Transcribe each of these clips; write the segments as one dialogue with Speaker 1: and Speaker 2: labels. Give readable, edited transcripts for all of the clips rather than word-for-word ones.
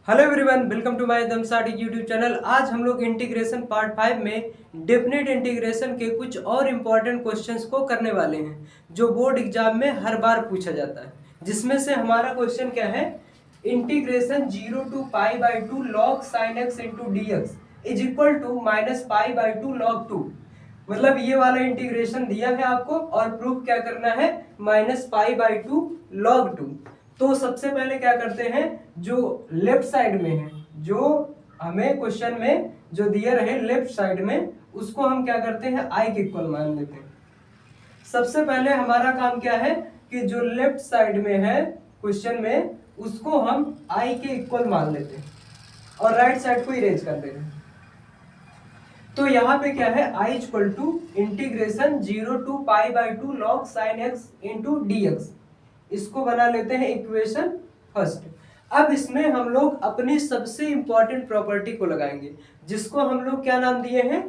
Speaker 1: Hello everyone, welcome to my दमसाटी YouTube channel. आज हम लोग इंटीग्रेशन पार्ट 5 में डेफिनेट इंटीग्रेशन के कुछ और इम्पॉर्टेंट क्वेश्चंस को करने वाले हैं जो बोर्ड एग्जाम में हर बार पूछा जाता है। जिसमें से हमारा क्वेश्चन क्या है, integration 0 to pi by 2 log sine x into d x is equal to minus pi by 2 log 2। मतलब ये वाला इंटीग्रेशन दिया है आपको और प्रूफ क्या करना है, माइनस पाई बाई 2 लॉग 2। तो सबसे पहले क्या करते हैं, जो लेफ्ट साइड में है, जो हमें क्वेश्चन में जो दिया रहे लेफ्ट साइड में, उसको हम क्या करते हैं, आई के इक्वल मान लेते हैं। सबसे पहले हमारा काम क्या है कि जो लेफ्ट साइड में है क्वेश्चन में, उसको हम आई के इक्वल मान लेते हैं और राइट साइड को इरेज कर देते हैं। तो यहाँ पे क्या है, I equal to integration 0 to pi by 2 log sine x into d x. इसको बना लेते हैं इक्वेशन फर्स्ट। अब इसमें हम लोग अपनी सबसे इंपॉर्टेंट प्रॉपर्टी को लगाएंगे, जिसको हम लोग क्या नाम दिए हैं,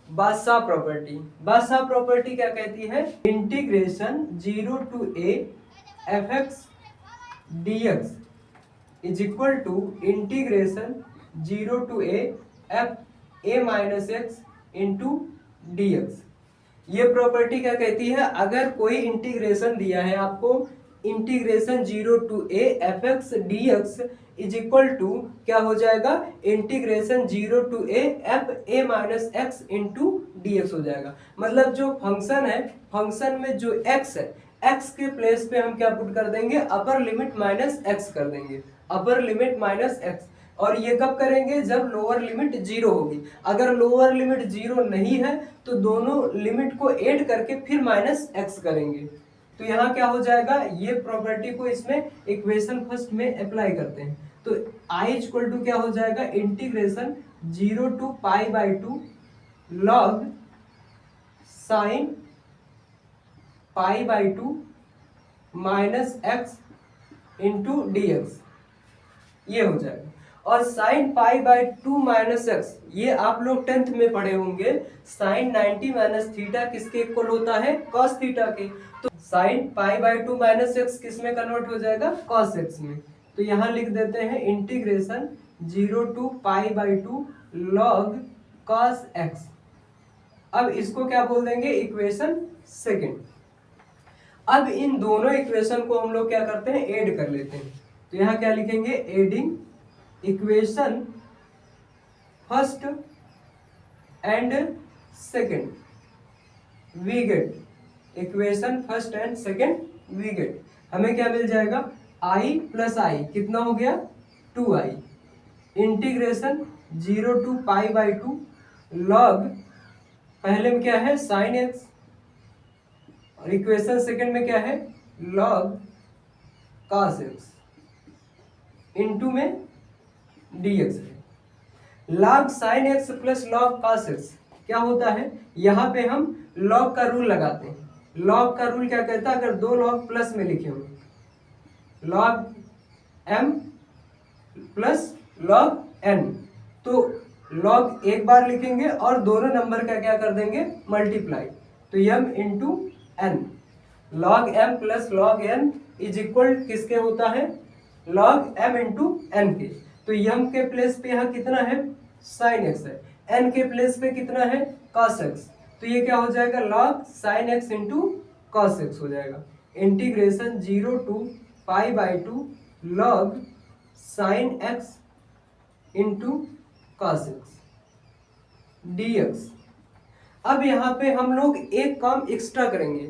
Speaker 1: बादशाह प्रॉपर्टी। बादशाह प्रॉपर्टी क्या कहती है, integration 0 to a f x d x is equal to integration 0 to a f a minus x into d x. ये प्रॉपर्टी क्या कहती है, अगर कोई इंटीग्रेशन दिया है आपको, integration 0 to a f x d x is equal to क्या हो जाएगा, integration 0 to a f a minus x into d x हो जाएगा। मतलब जो फंक्शन है, फंक्शन में जो एक्स है, एक्स के प्लेस पे हम क्या पुट कर देंगे, अपर लिमिट माइनस एक्स कर देंगे, अपर लिमिट माइनस एक्स। और ये कब करेंगे, जब लोअर लिमिट 0 होगी। अगर लोअर लिमिट 0 नहीं है तो दोनों लिमिट को ऐड करके फिर माइनस एक्स करेंगे। तो यहाँ क्या हो जाएगा, ये प्रॉपर्टी को इसमें इक्वेशन फर्स्ट में अप्लाई करते हैं। तो आई इक्वल टू क्या हो जाएगा, integration 0 to pi by 2 log sine pi by 2 minus x into d x, ये हो जाएगा। और sine pi by 2 minus x, ये आप लोग 10th में पढ़े होंगे, साइन 90 माइनस थीटा किसके इक्वल होता है, कॉस थीटा के। तो sine pi by 2 minus x किस में कन्वर्ट हो जाएगा, कॉस एक्स में। तो यहाँ लिख देते हैं integration 0 to pi by 2 log cos x. अब इसको क्या बोल देंगे, इक्वेशन सेकेंड। अब इन दोनों इक्वेशन को हम लोग क्या करते हैं, ऐड कर लेते हैं। तो यहाँ क्या लिखेंगे, adding equation first and second, we get equation first and second we get. हमें क्या मिल जाएगा, आई प्लस आई कितना हो गया, 2i integration 0 to pi by 2 log, पहले में क्या है साइन एक्स और इक्वेशन सेकेंड में क्या है, लॉग कॉस एक्स इंटू में dx है। log sin x plus log cos x क्या होता है, यहाँ पे हम log का रूल लगाते हैं। log का रूल क्या कहता है, अगर दो log प्लस में लिखे हो, log m plus log n, तो log एक बार लिखेंगे और दोनों नंबर का क्या कर देंगे, मल्टीप्लाई। तो m into n, log m plus log n is equal किसके होता है, log m इंटू n के। तो m के प्लेस पे यहाँ कितना है, साइन एक्स है, n के प्लेस पे कितना है, cos x। तो ये क्या हो जाएगा, log sine x into cos x हो जाएगा। Integration 0 to pi by 2 log sine x into cos x d x. अब यहाँ पे हम लोग एक काम एक्स्ट्रा करेंगे।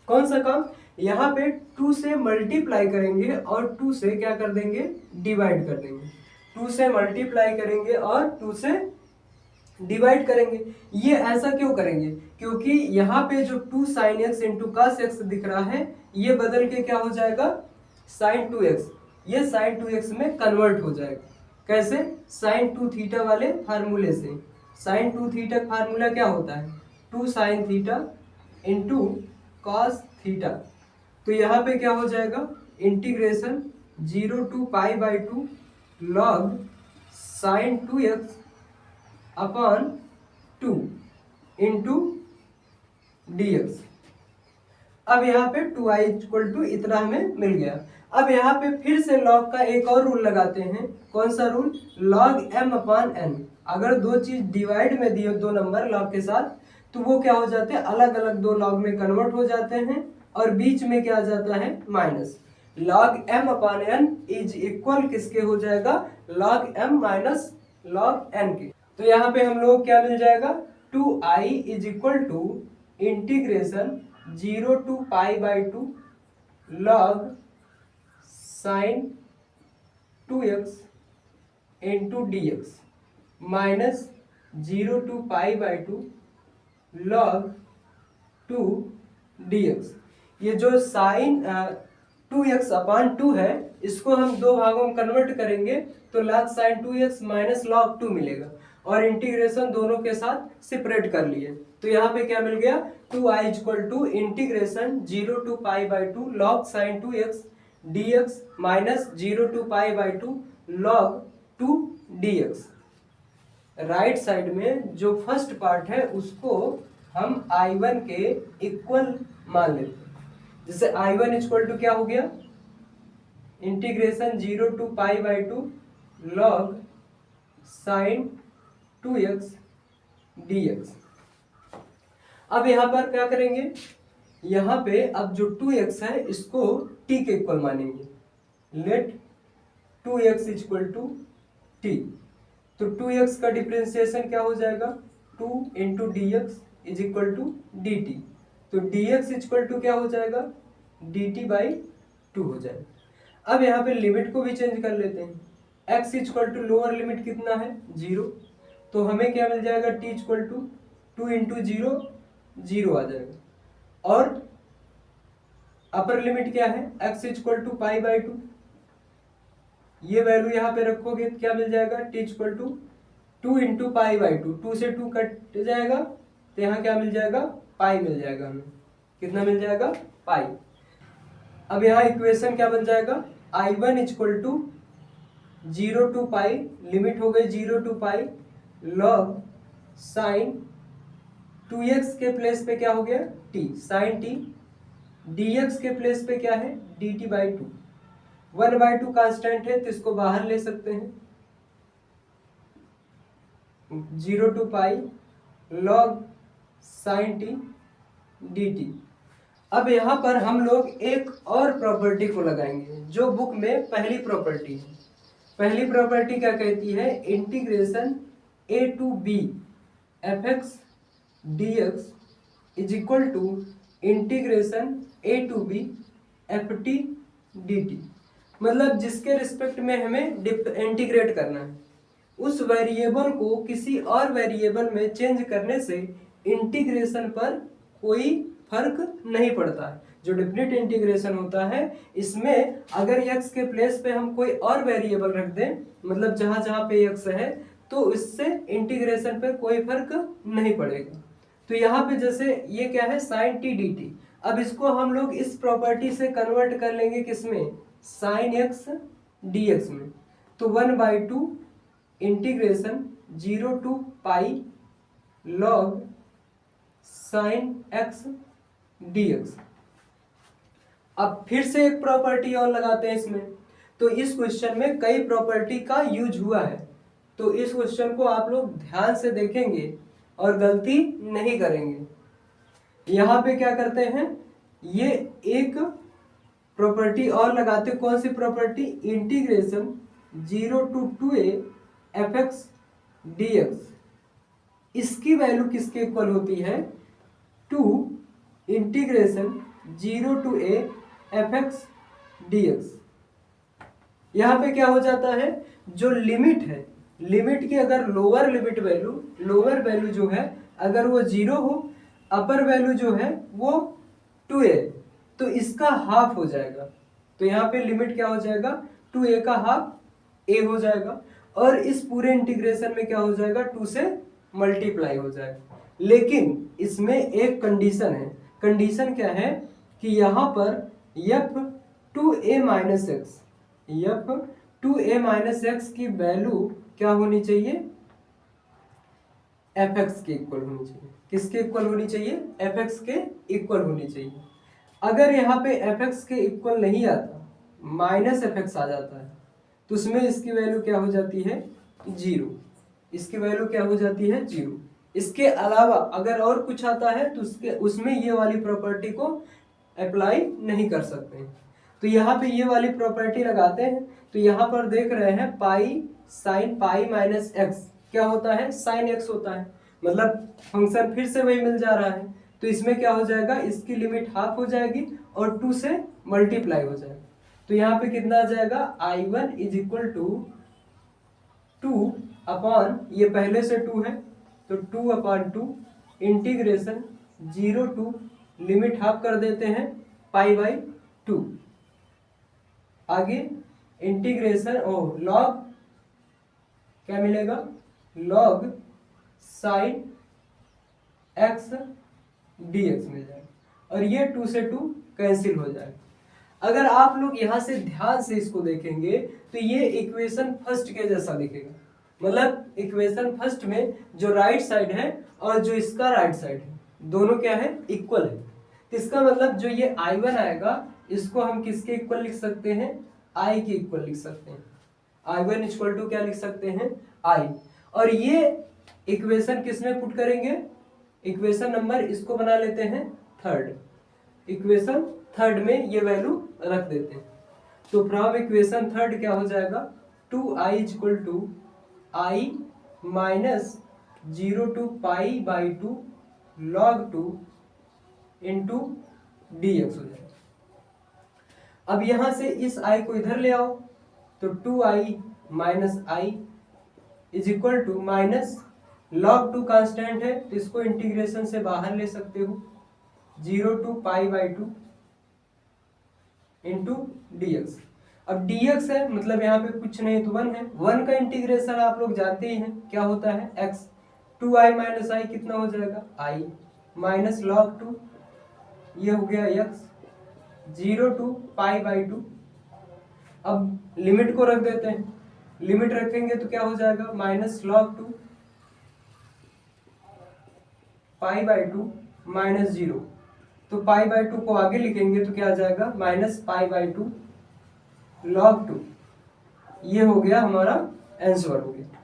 Speaker 1: कौन सा काम, यहाँ पे 2 से मल्टीप्लाई करेंगे और 2 से क्या कर देंगे, डिवाइड कर देंगे। 2 से मल्टीप्लाई करेंगे और 2 से डिवाइड करेंगे। ये ऐसा क्यों करेंगे, क्योंकि यहाँ पे जो 2 sign x into cos x दिख रहा है, ये बदल के क्या हो जाएगा, साइन 2x, ये साइन 2x में कन्वर्ट हो जाएगा। कैसे, साइन 2 थीटा वाले फार्मूले से। साइन 2 थीटा फार्मूला क्या होता है, 2 sine theta into cos theta. तो यहाँ पे क्या हो जाएगा, integration 0 to pi by 2 log sine 2x upon 2 into d x. अब यहाँ पे 2i इक्वल टू इतना हमें मिल गया। अब यहाँ पे फिर से लॉग का एक और रूल लगाते हैं। कौन सा rule? Log m upon n। अगर दो चीज डिवाइड में दिए दो नंबर लॉग के साथ, तो वो क्या हो जाते हैं, अलग अलग दो लॉग में कन्वर्ट हो जाते हैं और बीच में क्या आ जाता है, minus. Log m upon n is equal किसके हो जाएगा, log m minus log n के। तो यहाँ पे हम लोग क्या मिल जाएगा, 2i is equal to integration 0 to pi by 2 log sine 2x into d x minus 0 to pi by 2 log 2 d x. ये जो साइन 2x अपॉन 2 है, इसको हम दो भागों में कन्वर्ट करेंगे तो log sine 2x minus log 2 मिलेगा, और इंटीग्रेशन दोनों के साथ सेपरेट कर लिए। तो यहाँ पे क्या मिल गया, 2i equal to integration 0 to pi by 2 log sine 2x dx minus 0 to pi by 2 log 2 dx। Right side में जो फर्स्ट पार्ट है उसको हम I1 के इक्वल मान लेते हैं। जैसे I1 इक्वल टू क्या हो गया, integration 0 to pi by 2 log sine 2x dx। अब यहाँ पर क्या करेंगे, यहाँ पे अब जो 2x है इसको t के इक्वल मानेंगे। Let 2x equal to t। तो 2x का डिफरेंशिएशन क्या हो जाएगा, 2 into d x is equal to d t. तो dx इक्वल टू क्या हो जाएगा, dt बाई 2 हो जाएगा। अब यहाँ पे लिमिट को भी चेंज कर लेते हैं। x equal to lower limit कितना है, 0। तो हमें क्या मिल जाएगा, t इक्वल टू 2 इंटू 0 0 आ जाएगा। और अपर लिमिट क्या है, x equal to pi by 2। ये वैल्यू यहाँ पे रखोगे क्या मिल जाएगा, t equal to 2 into pi by 2। 2 से 2 कट जाएगा तो यहाँ क्या मिल जाएगा, पाई मिल जाएगा हमें। कितना मिल जाएगा, पाई। अब यहाँ इक्वेशन क्या बन जाएगा, I1 equal to 0 to pi, limit हो गई 0 to pi log sine 2x के प्लेस पे क्या हो गया, t साइन t, dx के प्लेस पे क्या है, dt बाई 2। 1/2 कांस्टेंट है तो इसको बाहर ले सकते हैं। 0 to pi log sine t dt। अब यहाँ पर हम लोग एक और प्रॉपर्टी को लगाएंगे जो बुक में पहली प्रॉपर्टी है। पहली प्रॉपर्टी क्या कहती है, integration a to b fx dx is equal to integration a to b ft dt। मतलब जिसके रिस्पेक्ट में हमें इंटीग्रेट करना है, उस वेरिएबल को किसी और वेरिएबल में चेंज करने से इंटीग्रेशन पर कोई फर्क नहीं पड़ता है। जो डेफिनेट इंटीग्रेशन होता है, इसमें अगर x के प्लेस पे हम कोई और वेरिएबल रख दें, मतलब जहां जहां पे x है, तो इससे इंटीग्रेशन पर कोई फर्क नहीं पड़ेगा। तो यहाँ पे जैसे ये क्या है, साइन टी डी टी। अब इसको हम लोग इस प्रॉपर्टी से कन्वर्ट कर लेंगे किसमें, साइन एक्स डी एक्स में। तो 1/2 integration 0 to pi log sine x d x. अब फिर से एक प्रॉपर्टी और लगाते हैं इसमें। तो इस क्वेश्चन में कई प्रॉपर्टी का यूज हुआ है, तो इस क्वेश्चन को आप लोग ध्यान से देखेंगे और गलती नहीं करेंगे। यहाँ पे क्या करते हैं, ये एक प्रॉपर्टी और लगाते, कौन सी property, integration 0 to 2a fx dx। इसकी वैल्यू किसके इक्वल होती है, 2 integration 0 to a fx dx। यहाँ पे क्या हो जाता है, जो लिमिट है, लिमिट की अगर लोअर वैल्यू जो है अगर वो 0 हो, अपर वैल्यू जो है वो 2a, तो इसका हाफ हो जाएगा। तो यहाँ पे लिमिट क्या हो जाएगा, 2a का हाफ a हो जाएगा, और इस पूरे इंटीग्रेशन में क्या हो जाएगा, 2 से मल्टीप्लाई हो जाएगा। लेकिन इसमें एक कंडीशन है। कंडीशन क्या है कि यहाँ पर f 2a minus x, f 2a minus x की वैल्यू क्या होनी चाहिए, fx के इक्वल होनी चाहिए। किसके इक्वल होनी चाहिए, fx के इक्वल होनी चाहिए। अगर यहाँ पे एफ एक्स के इक्वल नहीं आता, माइनस एफ एक्स आ जाता है, तो उसमें इसकी वैल्यू क्या हो जाती है, जीरो। इसकी वैल्यू क्या हो जाती है, जीरो। इसके अलावा अगर और कुछ आता है तो उसमें ये वाली प्रॉपर्टी को अप्लाई नहीं कर सकते हैं। तो यहाँ पे ये वाली प्रॉपर्टी लगाते हैं, तो यहाँ पर देख रहे हैं pi sine pi minus x क्या होता है, साइन एक्स होता है, मतलब फंक्शन फिर से वही मिल जा रहा है। तो इसमें क्या हो जाएगा, इसकी लिमिट हाफ हो जाएगी और 2 से मल्टीप्लाई हो जाएगा। तो यहाँ पे कितना आ जाएगा, I1 is equal to 2 upon, ये पहले से 2 है तो 2 upon 2 integration 0 to limit half कर देते हैं पाई बाई 2, आगे इंटीग्रेशन लॉग क्या मिलेगा, लॉग साइन एक्स dx मिल जाएगा और ये 2 से 2 कैंसिल हो जाएगा। अगर आप लोग यहाँ से ध्यान से इसको देखेंगे तो ये इक्वेशन फर्स्ट के जैसा दिखेगा, मतलब इक्वेशन फर्स्ट में जो राइट साइड है और जो इसका राइट साइड है दोनों क्या है, इक्वल है। तो इसका मतलब जो ये I1 आएगा इसको हम किसके इक्वल लिख सकते हैं, I के इक्वल लिख सकते हैं। I1 इक्वल टू क्या लिख सकते हैं, I। और ये इक्वेशन किसमें पुट करेंगे, इक्वेशन नंबर इसको बना लेते हैं थर्ड, इक्वेशन थर्ड में ये वैल्यू रख देते हैं। तो फ्रॉम इक्वेशन थर्ड क्या हो जाएगा, 2i equal to I minus 0 to pi by 2 log 2 into dx हो जाएगा। अब यहां से इस i को इधर ले आओ तो 2i minus I is equal to minus log 2 constant है तो इसको इंटीग्रेशन से बाहर ले सकते हो, 0 to pi by 2 into dx। अब dx है मतलब यहाँ पे कुछ नहीं तो 1 है, 1 का इंटीग्रेशन आप लोग जानते ही हैं क्या होता है, x। 2i माइनस आई कितना हो जाएगा, i माइनस लॉग 2 ये हो गया x, 0 टू पाई बाई 2। अब लिमिट को रख देते हैं, लिमिट रखेंगे तो क्या हो जाएगा, minus log 2 pi by 2 minus 0। तो पाई बाई 2 को आगे लिखेंगे तो क्या आ जाएगा, माइनस पाई बाई 2 लॉग 2। ये हो गया हमारा आंसर हो गया।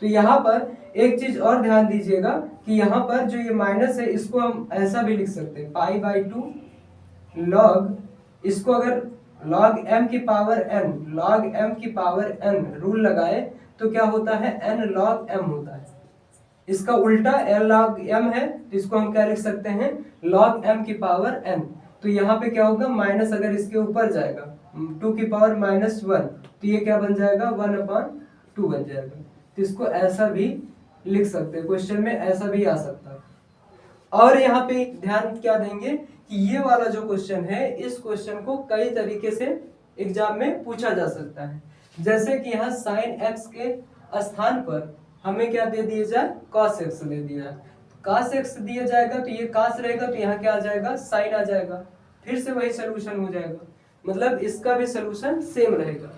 Speaker 1: तो यहाँ पर एक चीज और ध्यान दीजिएगा कि यहाँ पर जो ये माइनस है इसको हम ऐसा भी लिख सकते हैं, पाई बाई 2 लॉग, इसको अगर log m की पावर n, log m की पावर n रूल लगाए तो क्या होता है, n log m होता है। इसका उल्टा n log m है तो इसको हम क्या लिख सकते हैं, log m की पावर n। तो यहाँ पे क्या होगा, माइनस अगर इसके ऊपर जाएगा 2 की पावर माइनस 1 तो ये क्या बन जाएगा, 1/2 बन जाएगा। तो इसको ऐसा भी लिख सकते हैं, क्वेश्चन में ऐसा भी आ सकता है। और यहाँ पे ध्यान क्या देंगे कि ये वाला जो क्वेश्चन है इस क्वेश्चन को कई तरीके से एग्जाम में पूछा जा सकता है। जैसे कि यहाँ साइन x के स्थान पर हमें क्या दे दिया जाए, cos x दे दिया जाए, cos x दिया जाएगा तो ये cos रहेगा तो यहाँ क्या आ जाएगा, साइन आ जाएगा, फिर से वही सोल्यूशन हो जाएगा, मतलब इसका भी सोल्यूशन सेम रहेगा।